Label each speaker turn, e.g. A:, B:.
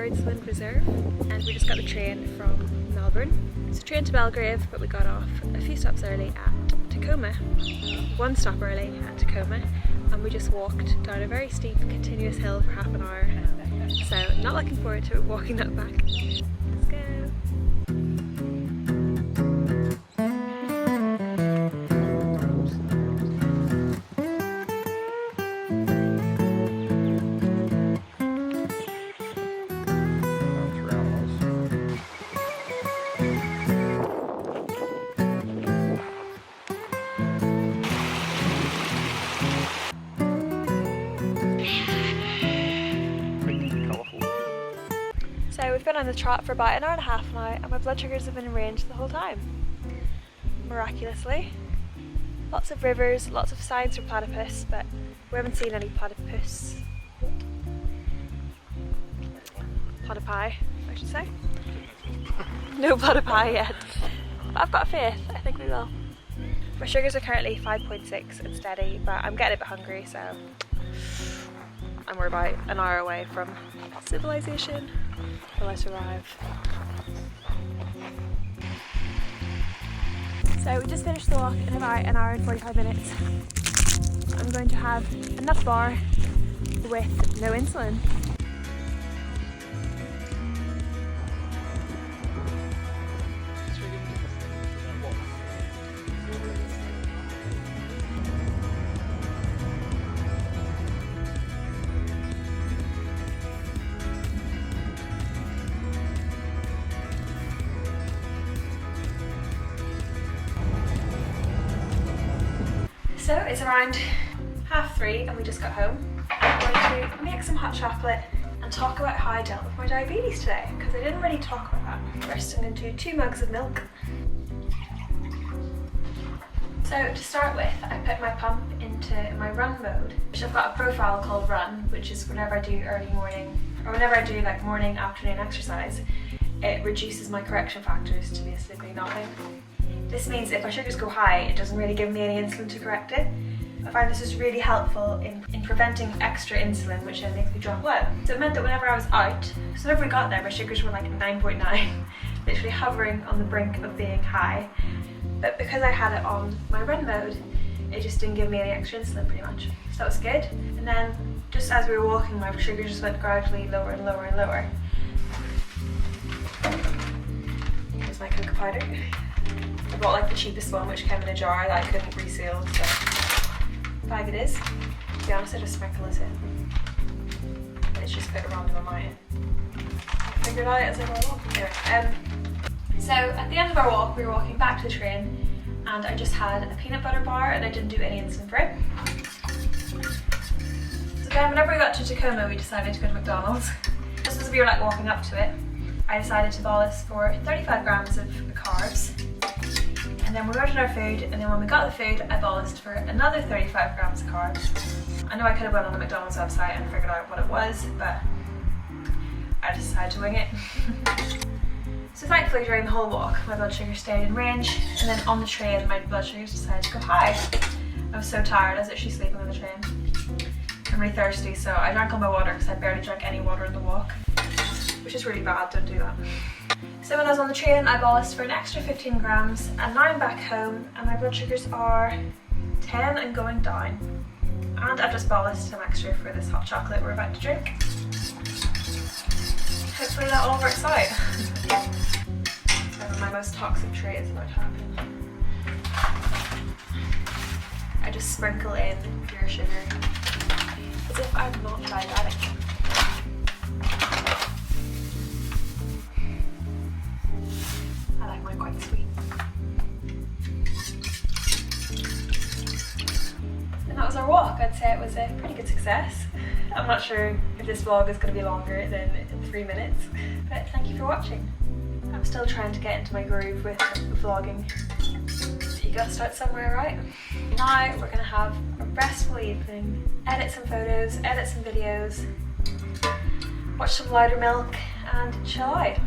A: Birdsland Reserve, and we just got the train from Melbourne. It's a train to Belgrave, but we got off a few stops early at Tacoma, one stop early at Tacoma, and we just walked down a very steep continuous hill for half an hour, so not looking forward to walking that back. Let's go! So we've been on the trot for about an hour and a half now, and my blood sugars have been in range the whole time. Miraculously. Lots of rivers, lots of signs for platypus, but we haven't seen any platypus. Platypi, I should say. No platypi yet. But I've got faith, I think we will. My sugars are currently 5.6 and steady, but I'm getting a bit hungry, so and we're about an hour away from civilization. Will I survive? So we just finished the walk in about an hour and 45 minutes. I'm going to have a nut bar with no insulin. So it's around 3:30 and we just got home. I'm going to make some hot chocolate and talk about how I dealt with my diabetes today, because I didn't really talk about that. First I'm going to do 2 mugs of milk. So to start with, I put my pump into my run mode, which I've got a profile called run, which is whenever I do early morning, or whenever I do like morning, afternoon exercise, it reduces my correction factors to basically nothing. This means if my sugars go high, it doesn't really give me any insulin to correct it. I find this is really helpful in preventing extra insulin, which then makes me drop low. So it meant that whenever I was out, so whenever we got there, my sugars were like 9.9, literally hovering on the brink of being high. But because I had it on my run mode, it just didn't give me any extra insulin pretty much. So that was good. And then just as we were walking, my sugars just went gradually lower and lower and lower. Here's my cocoa powder. I bought like the cheapest one, which came in a jar that I couldn't reseal, so bag it is. To be honest, I just sprinkle it in. It's just a bit of random amount. I figured out as I go along. Anyway, so at the end of our walk, we were walking back to the train, and I just had a peanut butter bar, and I didn't do any insulin for it. So then, whenever we got to Tacoma, we decided to go to McDonald's. Just as we were like walking up to it, I decided to bolus for 35 grams of carbs. And then we ordered our food, and then when we got the food, I bolused for another 35 grams of carbs. I know I could have went on the McDonald's website and figured out what it was, but I just decided to wing it. So thankfully during the whole walk, my blood sugar stayed in range, and then on the train, my blood sugars decided to go high. I was so tired, I was actually sleeping on the train. I'm really thirsty, so I drank all my water because I barely drank any water in the walk, which is really bad, don't do that. So when I was on the train, I bolused for an extra 15 grams, and now I'm back home and my blood sugars are 10 and going down. And I've just bolused some extra for this hot chocolate we're about to drink. Hopefully that all works out. So my most toxic trait is about to happen. I just sprinkle in pure sugar, as if I'm not diabetic. Quite sweet. And that was our walk. I'd say it was a pretty good success. I'm not sure if this vlog is going to be longer than 3 minutes, but thank you for watching. I'm still trying to get into my groove with vlogging. You gotta start somewhere, right? Now we're gonna have a restful evening, edit some photos, edit some videos, watch some Louder Milk, and chill out.